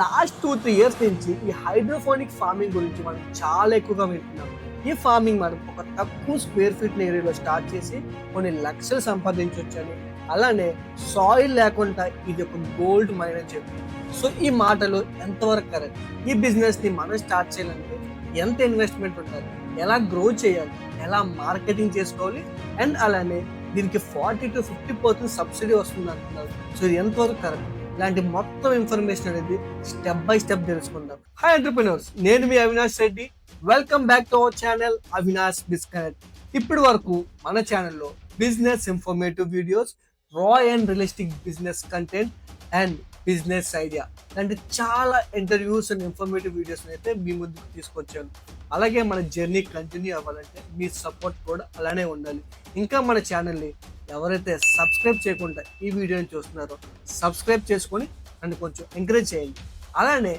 Last 2-3 years నుంచి ఈ hydroponic farming గురించి మనం చాలా ఎక్కువగా వింటున్నాం. ఈ ఫార్మింగ్ మనం ఒక తక్కువ స్క్వేర్ ఫీట్ ఏరియాలో స్టార్ట్ చేసి కొన్ని లక్షలు సంపాదించొచ్చని, అలానే సాయిల్ లేకుండా ఇది ఒక గోల్డ్ మైన్ అని చెప్పి. సో ఈ మాటలు ఎంతవరకు కరెక్ట్? ఈ బిజినెస్ ని మనం స్టార్ట్ చేయాలంటే ఎంత ఇన్వెస్ట్మెంట్ ఉండాలి, ఎలా గ్రో చేయాలి, ఎలా మార్కెటింగ్ చేసుకోవాలి, అండ్ అలానే దీనికి 40-50% సబ్సిడీ వస్తుంది అంటున్నారు. సో ఇది ఎంతవరకు కరెక్ట్? ఇలాంటి మొత్తం ఇన్ఫర్మేషన్ అనేది స్టెప్ బై స్టెప్ తెలుసుకుందాం. హాయ్ ఎంటర్‌ప్రెన్యూర్స్, నేను మీ Avinash Reddy. Welcome back to our channel Avinash biz connect. ఇప్పటి వరకు మన ఛానల్లో business informative videos, raw and realistic business content and business idea లాంటి చాలా ఇంటర్వ్యూస్ అండ్ ఇన్ఫర్మేటివ్ వీడియోస్ అయితే మీ ముందుకు తీసుకొచ్చాను. అలాగే మన జర్నీ కంటిన్యూ అవ్వాలంటే మీ సపోర్ట్ కూడా అలానే ఉండాలి. ఇంకా మన ఛానల్ని ఎవరైతే సబ్స్క్రైబ్ చేయకుండా ఈ వీడియోని చూస్తున్నారో సబ్స్క్రైబ్ చేసుకొని నన్ను కొంచెం ఎంకరేజ్ చేయండి. అలానే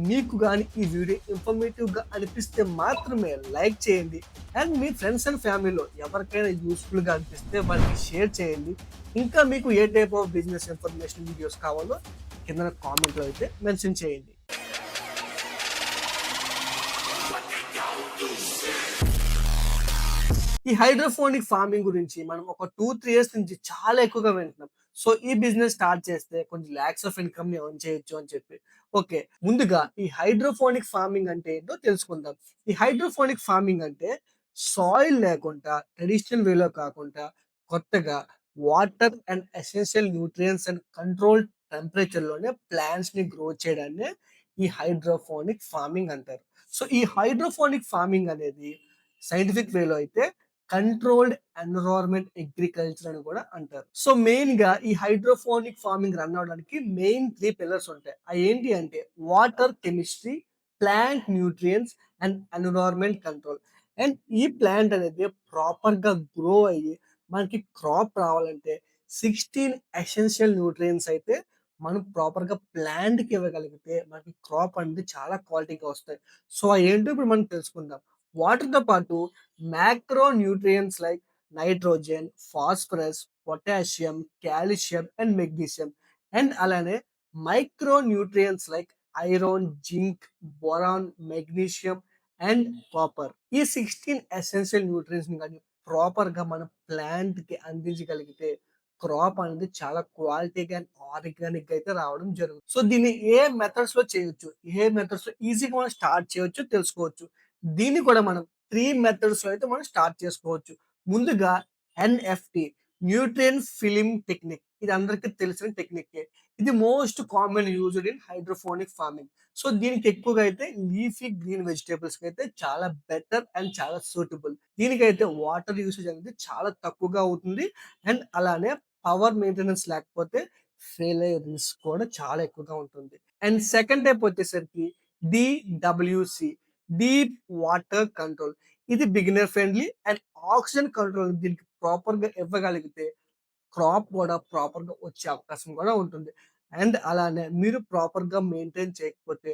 మీకు కానీ ఈ వీడియో ఇన్ఫర్మేటివ్గా అనిపిస్తే మాత్రమే లైక్ చేయండి. అండ్ మీ ఫ్రెండ్స్ అండ్ ఫ్యామిలీలో ఎవరికైనా యూస్ఫుల్గా అనిపిస్తే వాళ్ళకి షేర్ చేయండి. ఇంకా మీకు ఏ type of business information videos కావాలో కింద కామెంట్లో అయితే మెన్షన్ చేయండి. ఈ హైడ్రోఫోనిక్ ఫార్మింగ్ గురించి మనం ఒక 2-3 ఇయర్స్ నుంచి చాలా ఎక్కువగా వింటున్నాం. సో ఈ బిజినెస్ స్టార్ట్ చేస్తే కొన్ని లాక్స్ ఆఫ్ ఇన్కమ్ ని ఎర్న్ చేయొచ్చు అని చెప్పి. ఓకే, ముందుగా ఈ హైడ్రోఫోనిక్ ఫార్మింగ్ అంటే ఏంటో తెలుసుకుందాం. ఈ హైడ్రోఫోనిక్ ఫార్మింగ్ అంటే సాయిల్ లేకుండా ట్రెడిషనల్ వేలో కాకుండా కొత్తగా water and essential nutrients and control temperature లోనే ప్లాంట్స్ ని గ్రో చేయడాన్ని ఈ హైడ్రోఫోనిక్ ఫార్మింగ్ అంటారు. సో ఈ హైడ్రోఫోనిక్ ఫార్మింగ్ అనేది సైంటిఫిక్ వేలో అయితే కంట్రోల్డ్ ఎన్విరాన్మెంట్ అగ్రికల్చర్ అని కూడా అంటారు. సో మెయిన్ గా ఈ హైడ్రోఫోనిక్ ఫార్మింగ్ రన్ అవడానికి మెయిన్ 3 పిల్లర్స్ ఉంటాయి. అవి ఏంటి అంటే water chemistry, plant nutrients and environment control. And ఈ ప్లాంట్ అనేది ప్రాపర్ గా గ్రో అయ్యి మనకి క్రాప్ రావాలంటే 16 ఎసెన్షియల్ న్యూట్రియంట్స్ అయితే మనం ప్రాపర్ గా ప్లాంట్ కి ఇవ్వగలిగితే మనకి క్రాప్ అనేది చాలా క్వాలిటీగా వస్తాయి. సో అవి ఏంటో ఇప్పుడు మనం తెలుసుకుందాం. వాటర్ తో పాటు macro nutrients like nitrogen, phosphorus, potassium, calcium and magnesium. And అలానే micro nutrients like iron, zinc, boron, magnesium and copper. ఈ 16 ఎసెన్షియల్ న్యూట్రియంట్స్ కానీ ప్రాపర్ గా మన ప్లాంట్ కి అందించగలిగితే క్రాప్ అనేది చాలా క్వాలిటీగా అండ్ ఆర్గానిక్ గా అయితే రావడం జరుగుతుంది. సో దీన్ని ఏ మెథడ్స్ లో చేయొచ్చు, ఏ మెథడ్స్ లో ఈజీగా మనం స్టార్ట్ చేయొచ్చు తెలుసుకోవచ్చు. దీన్ని కూడా మనం 3 మెథడ్స్ లో అయితే మనం స్టార్ట్ చేసుకోవచ్చు. ముందుగా ఎన్ఎఫ్టి, న్యూట్రియన్ ఫిల్మ్ టెక్నిక్. ఇది అందరికీ తెలిసిన టెక్నికే. ఇది most common used in hydroponic farming. So దీనికి ఎక్కువగా అయితే లీఫీ గ్రీన్ వెజిటేబుల్స్ కి అయితే చాలా బెటర్ అండ్ చాలా సూటబుల్. దీనికైతే వాటర్ యూసేజ్ అనేది చాలా తక్కువగా అవుతుంది. అండ్ అలానే పవర్ మెయింటెనెన్స్ లేకపోతే ఫెయిల్ అయ్యే రిస్క్ కూడా చాలా ఎక్కువగా ఉంటుంది. అండ్ సెకండ్ టైప్ వచ్చేసరికి డిడబ్ల్యూసి, డీప్ వాటర్ కంట్రోల్. ఇది beginner friendly and oxygen control దీనికి ప్రాపర్ గా ఇవ్వగలిగితే క్రాప్ కూడా ప్రాపర్ గా వచ్చే అవకాశం కూడా ఉంటుంది. అండ్ అలానే మీరు ప్రాపర్ గా మెయింటైన్ చేయకపోతే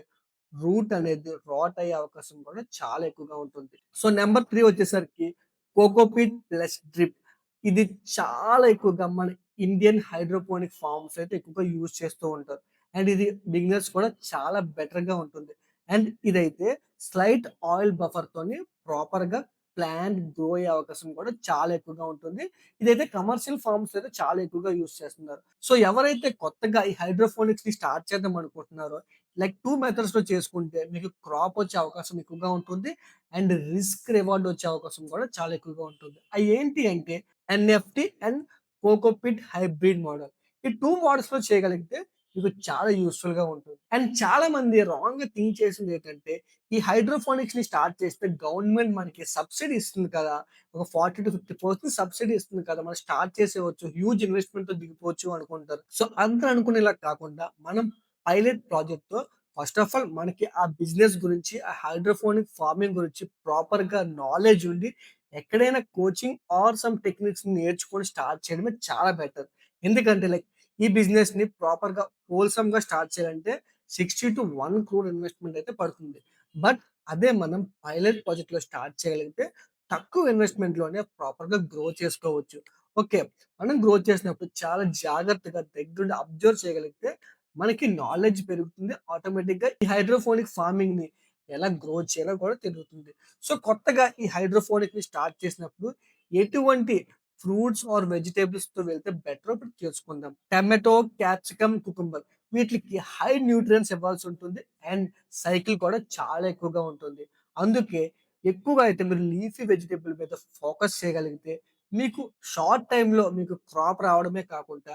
రూట్ అనేది రాట్ అయ్యే అవకాశం కూడా చాలా ఎక్కువగా ఉంటుంది. సో నెంబర్ 3 వచ్చేసరికి కోకోపీట్ ప్లస్ డ్రిప్. ఇది చాలా ఎక్కువగా మన ఇండియన్ హైడ్రోపోనిక్ ఫార్మ్స్ అయితే ఎక్కువగా యూజ్ చేస్తూ ఉంటారు. అండ్ ఇది బిగినర్స్ కూడా చాలా బెటర్ గా ఉంటుంది. అండ్ ఇదైతే స్లైట్ ఆయిల్ బఫర్ తోని ప్రాపర్ గా ప్లాంట్ గ్రో అయ్యే అవకాశం కూడా చాలా ఎక్కువగా ఉంటుంది. ఇదైతే కమర్షియల్ ఫార్మ్స్ అయితే చాలా ఎక్కువగా యూజ్ చేస్తున్నారు. సో ఎవరైతే కొత్తగా ఈ హైడ్రోపోనిక్స్ ని స్టార్ట్ చేద్దాం అనుకుంటున్నారో లైక్ 2 మెథడ్స్ లో చేసుకుంటే మీకు క్రాప్ వచ్చే అవకాశం ఎక్కువగా ఉంటుంది. అండ్ రిస్క్ రివార్డ్ వచ్చే అవకాశం కూడా చాలా ఎక్కువగా ఉంటుంది. అవి ఏంటి అంటే NFT and cocopeat hybrid model. ఈ 2 మోడల్స్ లో చేయగలిగితే మీకు చాలా యూస్ఫుల్ గా ఉంటుంది. అండ్ చాలా మంది రాంగ్ గా థింక్ చేసింది ఏంటంటే ఈ హైడ్రోపోనిక్స్ ని స్టార్ట్ చేస్తే గవర్నమెంట్ మనకి సబ్సిడీ ఇస్తుంది కదా, ఒక 40-50% సబ్సిడీ ఇస్తుంది కదా, మనం స్టార్ట్ చేసేవచ్చు, హ్యూజ్ ఇన్వెస్ట్మెంట్ తో దిగిపోవచ్చు అనుకుంటారు. సో అంత అనుకునేలా కాకుండా మనం పైలట్ ప్రాజెక్ట్ తో ఫస్ట్ ఆఫ్ ఆల్ మనకి ఆ బిజినెస్ గురించి, ఆ హైడ్రోఫోనిక్ ఫార్మింగ్ గురించి ప్రాపర్ గా నాలెడ్జ్ ఉండి ఎక్కడైనా కోచింగ్ ఆర్ సమ్ టెక్నిక్స్ నేర్చుకొని స్టార్ట్ చేయడమే చాలా బెటర్. ఎందుకంటే లైక్ ఈ బిజినెస్ ని ప్రాపర్ గా హోల్సమ్ గా స్టార్ట్ చేయాలంటే 60 to 1 crore ఇన్వెస్ట్మెంట్ అయితే పడుతుంది. బట్ అదే మనం పైలట్ ప్రాజెక్ట్ లో స్టార్ట్ చేయగలిగితే తక్కువ ఇన్వెస్ట్మెంట్ లోనే ప్రాపర్ గా గ్రో చేసుకోవచ్చు. ఓకే, మనం గ్రో చేసినప్పుడు చాలా జాగ్రత్తగా దగ్గరుండి అబ్జర్వ్ చేయగలిగితే మనకి నాలెడ్జ్ పెరుగుతుంది. ఆటోమేటిక్‌గా ఈ హైడ్రోపోనిక్ ఫార్మింగ్‌ని ఎలా గ్రో చేయాలో కూడా తెలుస్తుంది. సో, కొత్తగా ఈ హైడ్రోపోనిక్‌ని స్టార్ట్ చేసినప్పుడు ఎటువంటి ఫ్రూట్స్ ఆర్ వెజిటబుల్స్‌తో వెళ్తే బెటరో ఇప్పుడు తెలుసుకుందాం. టమాటో, క్యాప్సికమ్, కుకుంబర్ వీటిలికి హై న్యూట్రియంట్స్ ఇవ్వాల్సి ఉంటుంది. అండ్ సైకిల్ కూడా చాలా ఎక్కువగా ఉంటుంది. అందుకే ఎక్కువగా అయితే మీరు లీఫీ వెజిటబుల్ మీద ఫోకస్ చేయగలిగితే మీకు షార్ట్ టైమ్‌లో మీకు క్రాప్ రావడమే కాకుండా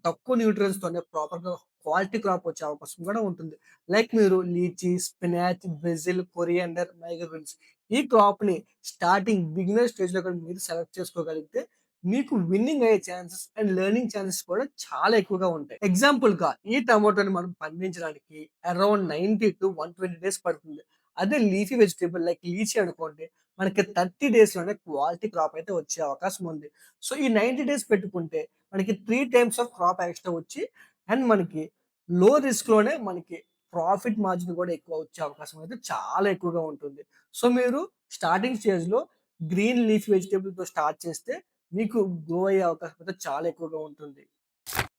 తక్కువ న్యూట్రియంట్స్‌తోనే ప్రాపర్‌గా క్వాలిటీ క్రాప్ వచ్చే అవకాశం కూడా ఉంటుంది. లైక్ మీరు లీచీ, స్పినాచ్, బెజిల్, కొరియాండర్, మైక్రోగ్రీన్స్ ఈ క్రాప్‌ని స్టార్టింగ్ బిగినర్ స్టేజ్‌లో కూడా మీరు సెలెక్ట్ చేసుకోగలిగితే మీకు విన్నింగ్ అయ్యే ఛాన్సెస్ అండ్ లెర్నింగ్ ఛాన్సెస్ కూడా చాలా ఎక్కువగా ఉంటాయి. ఎగ్జాంపుల్‌గా ఈ టమాటోని మనం పండించడానికి అరౌండ్ 90-120 డేస్ పడుతుంది. అదే లీఫీ వెజిటబుల్ లైక్ లీచీ అనుకోండి మనకి 30 డేస్‌లోనే క్వాలిటీ క్రాప్ అయితే వచ్చే అవకాశం ఉంది. సో, ఈ 90 డేస్ పెట్టుకుంటే మనకి 3 టైమ్స్ ఆఫ్ క్రాప్ ఎక్స్‌ట్రా వచ్చి అండ్ మనకి లో రిస్క్‌లోనే మనకి ప్రాఫిట్ మార్జిన్ కూడా ఎక్కువ వచ్చే అవకాశం అయితే చాలా ఎక్కువగా ఉంటుంది. సో, మీరు స్టార్టింగ్ స్టేజ్‌లో గ్రీన్ లీఫ్ వెజిటబుల్‌తో స్టార్ట్ చేస్తే మీకు గ్రో అయ్యే అవకాశం అయితే చాలా ఎక్కువగా ఉంటుంది.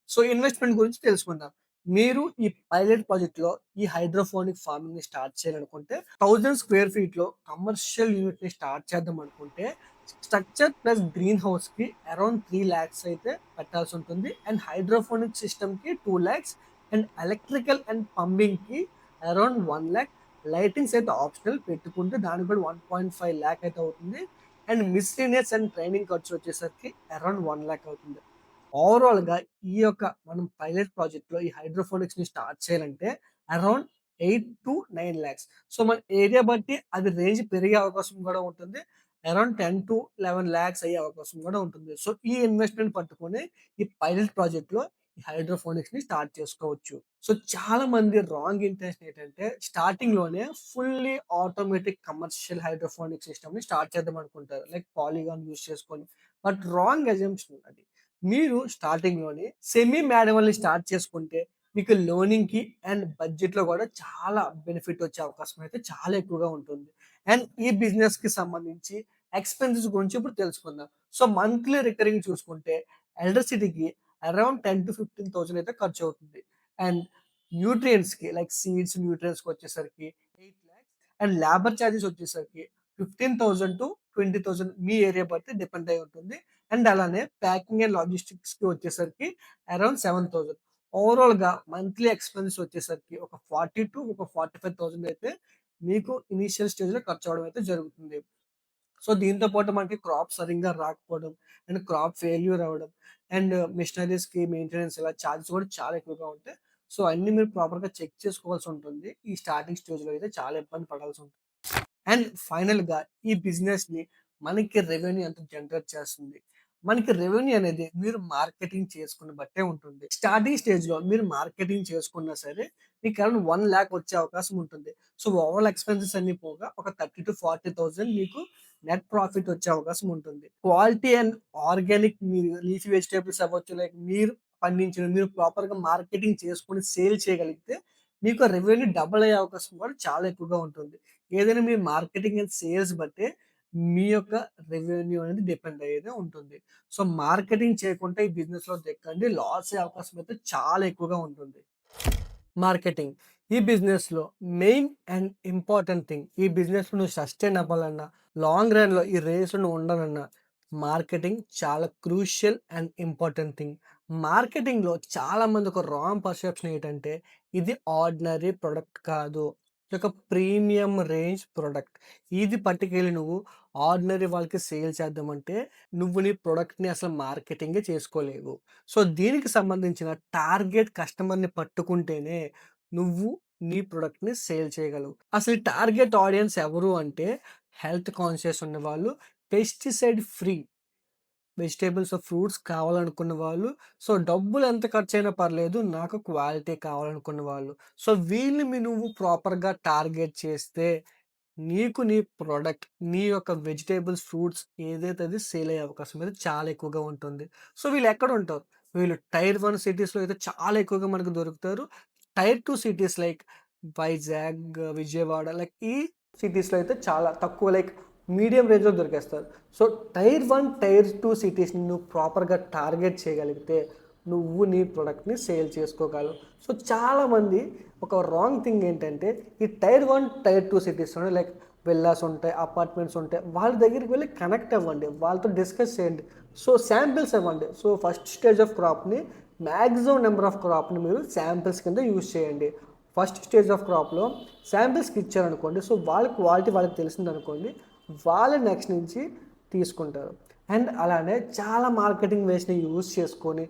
సో, ఇన్వెస్ట్‌మెంట్ గురించి తెలుసుకుందాం. మీరు ఈ పైలట్ ప్రాజెక్ట్‌లో ఈ హైడ్రోపోనిక్ ఫార్మింగ్‌ని స్టార్ట్ చేయాలనుకుంటే 1000 స్క్వేర్ ఫీట్‌లో కమర్షియల్ యూనిట్‌ని స్టార్ట్ చేద్దాం అనుకుంటే స్ట్రక్చర్ ప్లస్ గ్రీన్ హౌస్‌కి అరౌండ్ 3,00,000 అయితే పెట్టాల్సి ఉంటుంది. అండ్ హైడ్రోపోనిక్ సిస్టమ్‌కి 2,00,000 అండ్ ఎలక్ట్రికల్ అండ్ పంపింగ్‌కి అరౌండ్ 1,00,000 లైటింగ్స్ అయితే ఆప్షనల్ పెట్టుకుంటే దానికి కూడా 1.5 అయితే అవుతుంది. అండ్ మిస్‌లీనియస్ అండ్ ట్రైనింగ్ ఖర్చు వచ్చేసరికి అరౌండ్ 1,00,000 అవుతుంది. ఓవరాల్‌గా ఈ యొక్క మనం పైలట్ ప్రాజెక్ట్‌లో ఈ హైడ్రోపోనిక్స్‌ని స్టార్ట్ చేయాలంటే అరౌండ్ 8-9 లాక్స్. సో, మన ఏరియా బట్టి అది రేంజ్ పెరిగే అవకాశం కూడా ఉంటుంది. అరౌండ్ 10-11 లాక్స్ అయ్యే అవకాశం కూడా ఉంటుంది. సో, ఈ ఇన్వెస్ట్‌మెంట్ పట్టుకొని ఈ పైలట్ ప్రాజెక్ట్‌లో ఈ హైడ్రోపోనిక్స్‌ని స్టార్ట్ చేసుకోవచ్చు. సో, చాలామంది రాంగ్ ఇంటెన్షన్ ఏంటంటే స్టార్టింగ్‌లోనే ఫుల్లీ ఆటోమేటిక్ కమర్షియల్ హైడ్రోపోనిక్ సిస్టమ్‌ని స్టార్ట్ చేద్దాం అనుకుంటారు. లైక్ పాలిగాన్ యూజ్ చేసుకొని. బట్ రాంగ్ అజంప్షన్ అది. మీరు స్టార్టింగ్‌లోనే సెమీ మాన్యువల్‌ని స్టార్ట్ చేసుకుంటే, మీకు లెర్నింగ్‌కి అండ్ బడ్జెట్‌లో కూడా చాలా బెనిఫిట్ వచ్చే అవకాశం అయితే చాలా ఎక్కువగా ఉంటుంది. అండ్ ఈ బిజినెస్‌కి సంబంధించి ఎక్స్‌పెన్సెస్ గురించి ఇప్పుడు తెలుసుకుందాం. సో, మంత్లీ రికరింగ్ చూసుకుంటే ఎలక్ట్రిసిటీకి అరౌండ్ 10,000-15,000 అయితే ఖర్చవుతుంది. అండ్ న్యూట్రియంట్స్‌కి లైక్ సీడ్స్ న్యూట్రియంట్స్‌కి వచ్చేసరికి 8,00,000 అండ్ లేబర్ చార్జెస్ వచ్చేసరికి 15,000-20,000 మీ ఏరియా బట్టి డిపెండ్ అయి ఉంటుంది. అండ్ అలానే ప్యాకింగ్ అండ్ లాజిస్టిక్స్‌కి వచ్చేసరికి అరౌండ్ 7,000 ఓవరాల్‌గా మంత్లీ ఎక్స్‌పెన్స్ వచ్చేసరికి ఒక 40,000-45,000 అయితే మీకు ఇనీషియల్ స్టేజ్‌లో ఖర్చవ్వడం అయితే జరుగుతుంది. సో, దీంతో పాటు మనకి క్రాప్ సరింగా రాకపోవడం, అండ్ క్రాప్ ఫెయిల్యూర్ అవ్వడం, అండ్ మిషనరీస్‌కి మెయింటెనెన్స్ ఇలా చార్జెస్ కూడా చాలా ఎక్కువగా ఉంటాయి. సో, అన్నీ మీరు ప్రాపర్‌గా చెక్ చేసుకోవాల్సి ఉంటుంది. ఈ స్టార్టింగ్ స్టేజ్‌లో అయితే చాలా ఇబ్బంది పడాల్సి ఉంటుంది. అండ్ ఫైనల్‌గా ఈ బిజినెస్‌ని మనకి రెవెన్యూ ఎంత జనరేట్ చేస్తుంది? మనకి రెవెన్యూ అనేది మీరు మార్కెటింగ్ చేసుకున్న బట్టే ఉంటుంది. స్టార్టింగ్ స్టేజ్‌లో మీరు మార్కెటింగ్ చేసుకున్నా సరే, మీకు అరౌండ్ 1,00,000 వచ్చే అవకాశం ఉంటుంది. సో, ఓవరాల్ ఎక్స్‌పెన్సెస్ అన్నీ పోగా ఒక 30,000-40,000 మీకు నెట్ ప్రాఫిట్ వచ్చే అవకాశం ఉంటుంది. క్వాలిటీ అండ్ ఆర్గానిక్ మీరు లీఫీ వెజిటబుల్స్ అవ్వచ్చు, లైక్ మీరు పండించిన మీరు ప్రాపర్‌గా మార్కెటింగ్ చేసుకొని సేల్ చేయగలిగితే, మీకు రెవెన్యూ డబుల్ అయ్యే అవకాశం కూడా చాలా ఎక్కువగా ఉంటుంది. ఏదైనా మీ మార్కెటింగ్ అండ్ సేల్స్ బట్టే మీ యొక్క రెవెన్యూ అనేది డిపెండ్ అయ్యేదే ఉంటుంది. సో, మార్కెటింగ్ చేయకుంటే ఈ బిజినెస్‌లో దిక్కండి లాస్ అయ్యే అవకాశం అయితే చాలా ఎక్కువగా ఉంటుంది. మార్కెటింగ్. ఈ బిజినెస్‌లో మెయిన్ అండ్ ఇంపార్టెంట్ థింగ్ ఈ బిజినెస్‌లో నువ్వు సస్టైన్ అవ్వాలన్నా, లాంగ్ రన్‌లో ఈ రేస్‌లో నువ్వు ఉండాలన్నా, మార్కెటింగ్ చాలా క్రూషియల్ అండ్ ఇంపార్టెంట్ థింగ్. మార్కెటింగ్‌లో చాలామంది ఒక రాంగ్ పర్సెప్షన్ ఏంటంటే, ఇది ఆర్డినరీ ప్రొడక్ట్ కాదు. ఇదొక ప్రీమియం రేంజ్ ప్రొడక్ట్. ఇది పట్టుకెళ్ళి నువ్వు ఆర్డినరీ వాళ్ళకి సేల్ చేద్దామంటే, నువ్వు నీ ప్రొడక్ట్‌ని అసలు మార్కెటింగే చేసుకోలేవు. సో, దీనికి సంబంధించిన టార్గెట్ కస్టమర్‌ని పట్టుకుంటేనే నువ్వు నీ ప్రొడక్ట్‌ని సేల్ చేయగలవు. అసలు టార్గెట్ ఆడియన్స్ ఎవరు అంటే హెల్త్ కాన్షియస్ ఉన్నవాళ్ళు, పెస్టిసైడ్ ఫ్రీ వెజిటబుల్స్, ఫ్రూట్స్ కావాలనుకున్న వాళ్ళు, సో, డబ్బులు ఎంత ఖర్చయినా పర్లేదు నాకు క్వాలిటీ కావాలనుకున్న వాళ్ళు. సో, వీళ్ళని నువ్వు ప్రాపర్‌గా టార్గెట్ చేస్తే నీకు నీ ప్రొడక్ట్, నీ యొక్క వెజిటబుల్స్, ఫ్రూట్స్ ఏదైతే అది సేల్ అయ్యే అవకాశం అయితే చాలా ఎక్కువగా ఉంటుంది. సో, వీళ్ళెక్కడుంటారు? వీళ్ళు టైర్ 1 సిటీస్‌లో అయితే చాలా ఎక్కువగా మనకు దొరుకుతారు. Tier 2 cities like Vizag, Vijayawada like ఈ సిటీస్‌లో అయితే చాలా తక్కువ లైక్ మీడియం రేంజ్‌లో దొరికేస్తారు. సో, టైర్ 1, టైర్ 2 సిటీస్‌ని నువ్వు ప్రాపర్‌గా టార్గెట్ చేయగలిగితే నువ్వు నీ ప్రొడక్ట్‌ని సేల్ చేసుకోగలవు. సో, చాలామంది ఒక రాంగ్ థింగ్ ఏంటంటే, ఈ టైర్ 1, టైర్ 2 సిటీస్‌లోనే లైక్ విల్లాస్ ఉంటాయి, అపార్ట్మెంట్స్ ఉంటాయి. వాళ్ళ దగ్గరికి వెళ్లి కనెక్ట్ అవ్వండి. వాళ్ళతో డిస్కస్ చేయండి. సో, శాంపిల్స్ ఇవ్వండి. సో, ఫస్ట్ స్టేజ్ ఆఫ్ క్రాప్‌ని మాక్సిమం నెంబర్ ఆఫ్ క్రాప్‌ని మీరు శాంపిల్స్ కింద యూజ్ చేయండి. ఫస్ట్ స్టేజ్ ఆఫ్ క్రాప్‌లో శాంపిల్స్‌కి ఇచ్చారనుకోండి. సో, వాళ్ళ క్వాలిటీ వాళ్ళకి తెలిసిందనుకోండి. వాళ్ళు నెక్స్ట్ నుంచి తీసుకుంటారు. అండ్ అలానే చాలా మార్కెటింగ్ వేస్‌ని యూజ్ చేసుకొని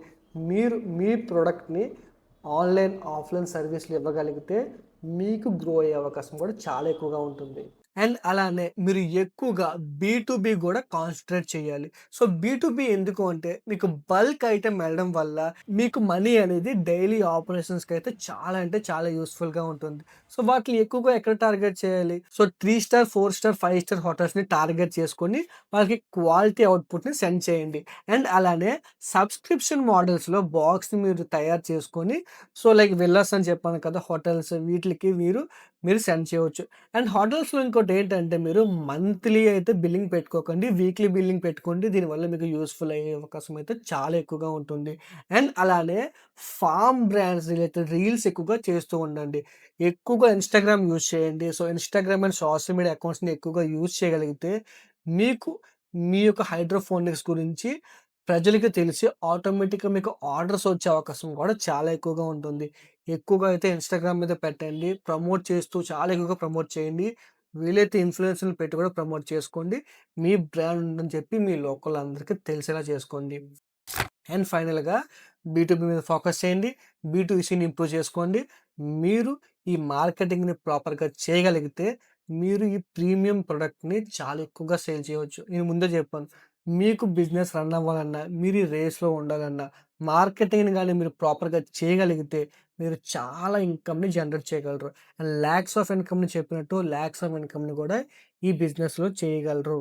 మీరు మీ ప్రొడక్ట్‌ని ఆన్‌లైన్, ఆఫ్‌లైన్ సర్వీస్‌లు ఇవ్వగలిగితే మీకు గ్రో అయ్యే అవకాశం కూడా చాలా ఎక్కువగా ఉంటుంది. అండ్ అలానే మీరు ఎక్కువగా బీ2బీ గూడా కాన్సంట్రేట్ చేయాలి. సో, బీ2బీ ఎందుకు అంటే మీకు బల్క్ ఐటెమ్ వెళ్ళడం వల్ల మీకు మనీ అనేది డైలీ ఆపరేషన్స్‌కైతే చాలా అంటే చాలా యూజ్‌ఫుల్‌గా ఉంటుంది. సో, వాటిని ఎక్కువగా ఎక్కడ టార్గెట్ చేయాలి? సో, 3 స్టార్, 4 స్టార్, 5 స్టార్ హోటల్స్‌ని టార్గెట్ చేసుకొని వాళ్ళకి క్వాలిటీ అవుట్‌పుట్‌ని సెండ్ చేయండి. అండ్ అలానే సబ్స్క్రిప్షన్ మోడల్స్‌లో బాక్స్‌ని మీరు తయారు చేసుకొని సో, లైక్ విల్లాస్ అని చెప్పాను కదా! హోటల్స్ వీటిలకి మీరు సెండ్ చేయవచ్చు. అండ్ హోటల్స్‌లో ఇంకోటేంటంటే మీరు మంత్లీ అయితే బిల్లింగ్ పెట్టుకోకండి. వీక్లీ బిల్లింగ్ పెట్టుకోండి. దీనివల్ల మీకు యూజ్‌ఫుల్ అయ్యే అవకాశం అయితే చాలా ఎక్కువగా ఉంటుంది. అండ్ అలానే ఫార్మ్ బ్రాండ్స్ రిలేటెడ్ రీల్స్ ఎక్కువగా చేస్తూ ఉండండి. ఎక్కువగా ఇన్‌స్టాగ్రామ్ యూజ్ చేయండి. So, Instagram and social media అకౌంట్స్‌ని ఎక్కువగా యూజ్ చేయగలిగితే మీకు మీ యొక్క హైడ్రోపోనిక్స్ గురించి ప్రజలకి తెలిసి ఆటోమేటిక్‌గా మీకు ఆర్డర్స్ వచ్చే అవకాశం కూడా చాలా ఎక్కువగా ఉంటుంది. ఎక్కువగా అయితే ఇన్‌స్టాగ్రామ్ మీద పెట్టండి. ప్రమోట్ చేస్తూ చాలా ఎక్కువగా ప్రమోట్ చేయండి. వీలైతే ఇన్‌ఫ్లుయెన్సర్‌లని పెట్టి కూడా ప్రమోట్ చేసుకోండి. మీ బ్రాండ్ ఉందని చెప్పి మీ లోకల్ అందరికి తెలిసేలా చేసుకోండి. అండ్ ఫైనల్‌గా బీ2బీ మీద ఫోకస్ చేయండి. బీ2సీని ఇంప్రూవ్ చేసుకోండి. మీరు ఈ మార్కెటింగ్‌ని ప్రాపర్‌గా చేయగలిగితే మీరు ఈ ప్రీమియం ప్రొడక్ట్‌ని చాలా ఎక్కువగా సేల్ చేయవచ్చు. నేను ముందే చెప్పాను. మీకు బిజినెస్ రన్ అవ్వాలన్నా, మీరు ఈ రేస్‌లో ఉండాలన్నా, మార్కెటింగ్‌ని గాని మీరు ప్రాపర్‌గా చేయగలిగితే మీరు చాలా ఇన్‌కమ్‌ని జనరేట్ చేయగలరు. అండ్ లాక్స్ ఆఫ్ ఇన్‌కమ్‌ని చెప్పినట్టు లాక్స్ ఆఫ్ ఇన్‌కమ్‌ని కూడా ఈ బిజినెస్‌లో చేయగలరు.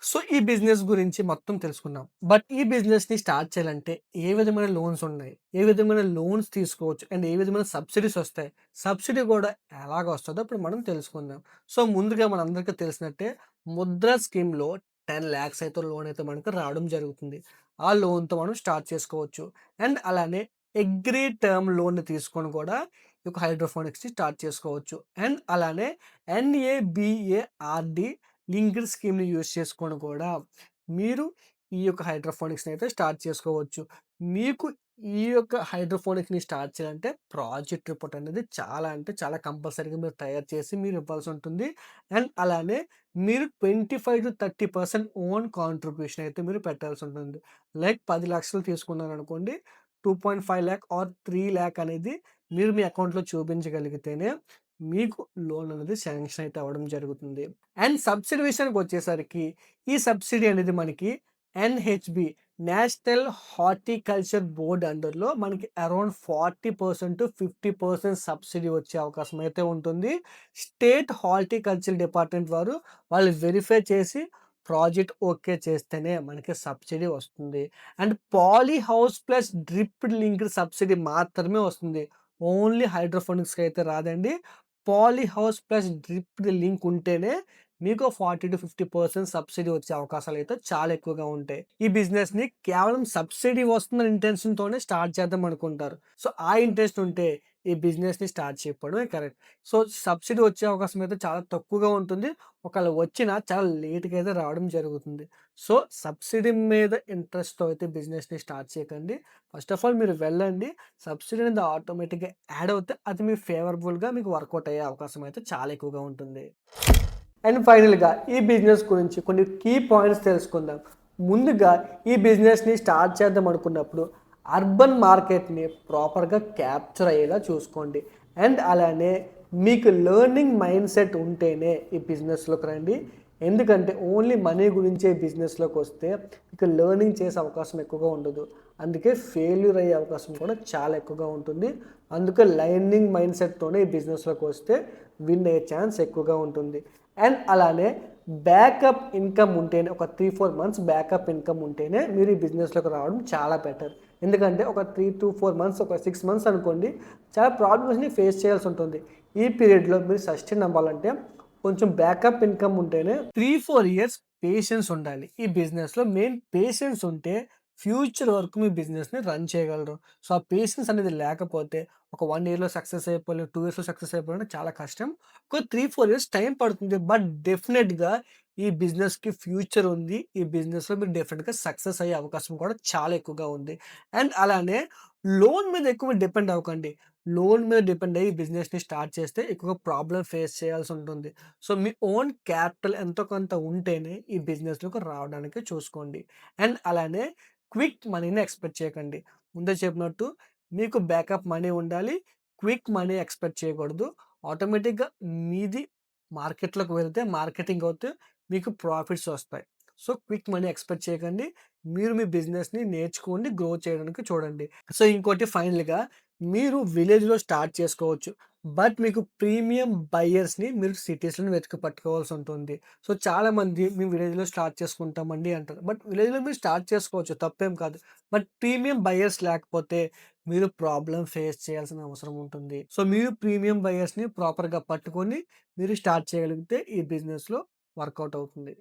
సో, ఈ బిజినెస్ గురించి మొత్తం తెలుసుకున్నాం. బట్ ఈ బిజినెస్‌ని స్టార్ట్ చేయాలంటే ఏ విధమైన లోన్స్ ఉన్నాయి? ఏ విధమైన లోన్స్ తీసుకోవచ్చు? అండ్ ఏ విధమైన సబ్సిడీస్ ఒస్తాయి? సబ్సిడీ గూడా ఎలాగొస్తదో ఇప్పుడు మనం తెలుసుకుందాం. సో, ముందుగా మనందరికీ తెలిసినట్టే ముద్ర స్కీమ్‌లో 10,00,000 అయితే లోన్ అయితే మనకు రావడం జరుగుతుంది. ఆ లోన్‌తో మనం స్టార్ట్ చేసుకోవచ్చు. అండ్ అలానే అగ్రీ టర్మ్ లోన్‌ని తీసుకొని కూడా ఈ యొక్క హైడ్రోపోనిక్స్‌ని స్టార్ట్ చేసుకోవచ్చు. అండ్ అలానే ఎన్ఏబీఏఆర్‌డీ లింక్డ్ స్కీమ్‌ని యూజ్ చేసుకొని కూడా మీరు ఈ యొక్క హైడ్రోపోనిక్స్‌ని అయితే స్టార్ట్ చేసుకోవచ్చు. మీకు ఈ యొక్క హైడ్రోపోనిక్స్‌ని స్టార్ట్ చేయాలంటే ప్రాజెక్ట్ రిపోర్ట్ అనేది చాలా అంటే చాలా కంపల్సరీగా మీరు తయారు చేసి మీరు ఇవ్వాల్సి ఉంటుంది. అండ్ అలానే మీరు 25-30% ఓన్ కాంట్రిబ్యూషన్ అయితే మీరు పెట్టాల్సి ఉంటుంది. లైక్ 10,00,000 తీసుకున్నారనుకోండి 2.5 ఆర్ 3,00,000 అనేది మీరు మీ అకౌంట్‌లో చూపించగలిగితేనే మీకు లోన్ అనేది శాంక్షన్ అయితే అవ్వడం జరుగుతుంది. అండ్ సబ్సిడీ విషయానికొచ్చేసరికి, ఈ సబ్సిడీ అనేది మనకి ఎన్‌హెచ్‌బీ నేషనల్ హార్టికల్చర్ బోర్డ్ అండర్‌లో మనకి అరౌండ్ 40% 50% సబ్సిడీ వచ్చే అవకాశం అయితే ఉంటుంది. స్టేట్ హార్టికల్చర్ డిపార్ట్మెంట్ వారు వాళ్ళు వెరిఫై చేసి ప్రాజెక్ట్ ఓకే చేస్తేనే మనకి సబ్సిడీ వస్తుంది. And poly house plus drip linked subsidy మాత్రమే వస్తుంది. ఓన్లీ హైడ్రోపోనిక్స్‌కి అయితే రాదండి. Poly house plus drip link ఉంటేనే మీకు 40-50% సబ్సిడీ వచ్చే అవకాశాలైతే చాలా ఎక్కువగా ఉంటాయి. ఈ బిజినెస్‌ని కేవలం సబ్సిడీ వస్తుందన్న ఇంటెన్షన్‌తోనే స్టార్ట్ చేద్దాం అనుకుంటారు. సో, ఆ ఇంట్రెస్ట్ ఉంటే ఈ బిజినెస్‌ని స్టార్ట్ చేయకపోవడమే కరెక్ట్. సో, సబ్సిడీ వచ్చే అవకాశం అయితే చాలా తక్కువగా ఉంటుంది. ఒకవేళ వచ్చినా చాలా లేట్‌గా అయితే రావడం జరుగుతుంది. సో, సబ్సిడీ మీద ఇంట్రెస్ట్‌తో అయితే బిజినెస్‌ని స్టార్ట్ చేయకండి. ఫస్ట్ ఆఫ్ ఆల్ మీరు వెళ్ళండి. సబ్సిడీ అనేది ఆటోమేటిక్‌గా యాడ్ అవుతే అది మీ ఫేవరబుల్‌గా మీకు వర్కౌట్ అయ్యే అవకాశం అయితే చాలా ఎక్కువగా ఉంటుంది. అండ్ ఫైనల్‌గా ఈ బిజినెస్ గురించి కొన్ని కీ పాయింట్స్ తెలుసుకుందాం. ముందుగా ఈ బిజినెస్‌ని స్టార్ట్ చేద్దాం అనుకున్నప్పుడు అర్బన్ మార్కెట్‌ని ప్రాపర్‌గా క్యాప్చర్ అయ్యేలా చూసుకోండి. అండ్ అలానే మీకు లెర్నింగ్ మైండ్‌సెట్ ఉంటేనే ఈ బిజినెస్‌లోకి రండి. ఎందుకంటే ఓన్లీ మనీ గురించే బిజినెస్‌లోకొస్తే ఇక లెర్నింగ్ చేసే అవకాశం ఎక్కువగా ఉండదు. అందుకే ఫెయిల్యూర్ అయ్యే అవకాశం కూడా చాలా ఎక్కువగా ఉంటుంది. అందుకే లెర్నింగ్ మైండ్‌సెట్‌తోనే ఈ బిజినెస్‌లోకొస్తే విన్ అయ్యే ఛాన్స్ ఎక్కువగా ఉంటుంది. అండ్ అలానే బ్యాకప్ ఇన్‌కమ్ ఉంటేనే ఒక 3-4 మంత్స్ బ్యాకప్ ఇన్‌కమ్ ఉంటేనే మీరు ఈ బిజినెస్‌లోకి రావడం చాలా బెటర్. ఎందుకంటే ఒక 3-4 మంత్స్, ఒక 6 మంత్స్ అనుకోండి చాలా ప్రాబ్లమ్స్‌ని ఫేస్ చేయాల్సి ఉంటుంది. ఈ పీరియడ్‌లో మీరు సస్టైన్ అవ్వాలంటే కొంచెం బ్యాకప్ ఇన్‌కమ్ ఉంటేనే 3-4 ఇయర్స్ పేషెన్స్ ఉండాలి. ఈ బిజినెస్‌లో మెయిన్ పేషెన్స్ ఉంటే ఫ్యూచర్ వరకు మీ బిజినెస్‌ని రన్ చేయగలరు. సో, ఆ పేషెన్స్ అనేది లేకపోతే ఒక 1 ఇయర్‌లో సక్సెస్ అయిపోవాలి, 2 ఇయర్స్‌లో సక్సెస్ అయిపోవాలంటే చాలా కష్టం. ఒక 3, 4 ఇయర్స్ టైం పడుతుంది. బట్ డెఫినిట్‌గా ఈ బిజినెస్‌కి ఫ్యూచర్ ఉంది. ఈ బిజినెస్‌లో మీరు డెఫినిట్‌గా సక్సెస్ అయ్యే అవకాశం కూడా చాలా ఎక్కువగా ఉంది. అండ్ అలానే లోన్ మీద ఎక్కువ డిపెండ్ అవ్వకండి. లోన్ మీద డిపెండ్ అయ్యి బిజినెస్‌ని స్టార్ట్ చేస్తే ఎక్కువగా ప్రాబ్లమ్ ఫేస్ చేయాల్సుంటుంది. సో, మీ ఓన్ క్యాపిటల్ ఎంతో కొంత ఉంటేనే ఈ బిజినెస్‌లోకి రావడానికి చూసుకోండి. అండ్ అలానే క్విక్ మనీని ఎక్స్‌పెక్ట్ చేయకండి. ముందే చెప్పినట్టు మీకు బ్యాకప్ మనీ ఉండాలి. క్విక్ మనీ ఎక్స్‌పెక్ట్ చేయకూడదు. ఆటోమేటిక్‌గా మీది మార్కెట్‌లోకి వెళ్తే మార్కెటింగ్ అవుతే మీకు ప్రాఫిట్స్ ఒస్తాయి. సో, క్విక్ మనీ ఎక్స్‌పెక్ట్ చేయకండి. మీరు మీ బిజినెస్‌ని నేర్చుకోండి, గ్రో చేయడానికి చూడండి. సో, ఇంకోటి ఫైనల్‌గా మీరు విలేజ్‌లో స్టార్ట్ చేసుకోవచ్చు. బట్ మీకు ప్రీమియం బయర్స్‌ని మీరు సిటీస్‌లోనే వెతికి పట్టుకోవాల్సుంటుంది. సో, చాలామంది మేము విలేజ్‌లో స్టార్ట్ చేసుకుంటామండి అంటారు. బట్ విలేజ్‌లో మీరు స్టార్ట్ చేసుకోవచ్చు తప్పేం కాదు. బట్ ప్రీమియం బయర్స్ లేకపోతే మీరు ప్రాబ్లమ్ ఫేస్ చేయాల్సిన అవసరం ఉంటుంది. సో, మీరు ప్రీమియం బయర్స్‌ని ప్రాపర్‌గా పట్టుకొని మీరు స్టార్ట్ చేయగలిగితే ఈ బిజినెస్‌లో వర్కౌట్ అవుతుంది.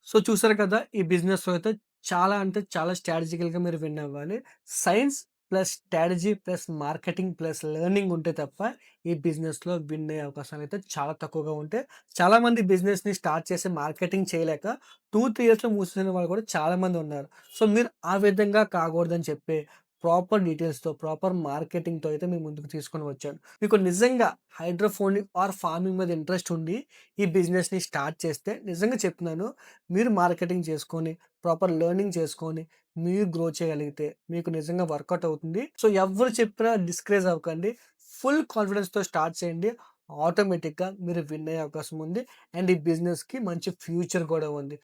సో, చూసారు కదా! ఈ బిజినెస్‌లో అయితే చాలా అంటే చాలా స్ట్రాటజికల్‌గా మీరు విన్ అవ్వాలి. Science plus strategy plus marketing plus learning ఉంటే తప్ప ఈ బిజినెస్‌లో విన్ అయ్యే అవకాశాలైతే చాలా తక్కువగా ఉంటాయి. చాలామంది బిజినెస్‌ని స్టార్ట్ చేసి మార్కెటింగ్ చేయలేక 2, 3 ఇయర్స్‌లో మూసేసిన వాళ్ళు కూడా చాలామంది ఉన్నారు. సో, మీరు ఆ విధంగా కాకూడదని చెప్పి ప్రాపర్ డీటెయిల్స్‌తో, ప్రాపర్ మార్కెటింగ్‌తో అయితే మీ ముందుకు తీసుకొని వచ్చాను. మీకు నిజంగా హైడ్రోపోనిక్ ఆర్ ఫార్మింగ్ మీద ఇంట్రెస్ట్ ఉండి ఈ బిజినెస్‌ని స్టార్ట్ చేస్తే నిజంగా చెప్తున్నాను మీరు మార్కెటింగ్ చేసుకొని, ప్రాపర్ లెర్నింగ్ చేసుకొని, మీరు గ్రో చేయగలిగితే మీకు నిజంగా వర్కౌట్ అవుతుంది. సో, ఎవ్వరు చెప్పినా డిస్కరేజ్ అవ్వకండి. ఫుల్ కాన్ఫిడెన్స్‌తో స్టార్ట్ చేయండి. ఆటోమేటిక్‌గా మీరు విన్ అయ్యే అవకాశం ఉంది. అండ్ ఈ బిజినెస్‌కి మంచి ఫ్యూచర్ కూడా ఉంది.